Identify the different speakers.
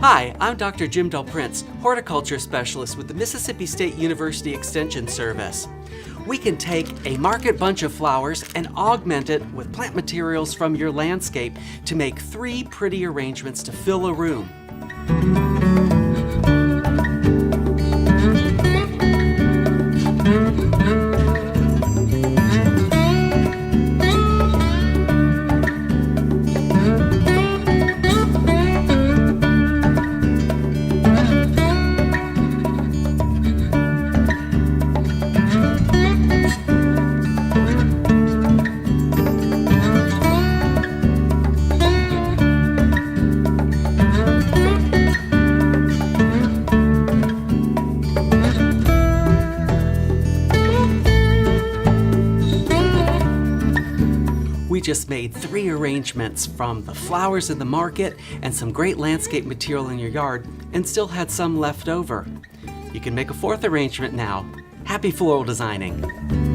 Speaker 1: Hi, I'm Dr. Jim DelPrince, horticulture specialist with the Mississippi State University Extension Service. We can take a market bunch of flowers and augment it with plant materials from your landscape to make 3 pretty arrangements to fill a room. We just made 3 arrangements from the flowers in the market and some great landscape material in your yard, and still had some left over. You can make a 4th arrangement now. Happy floral designing!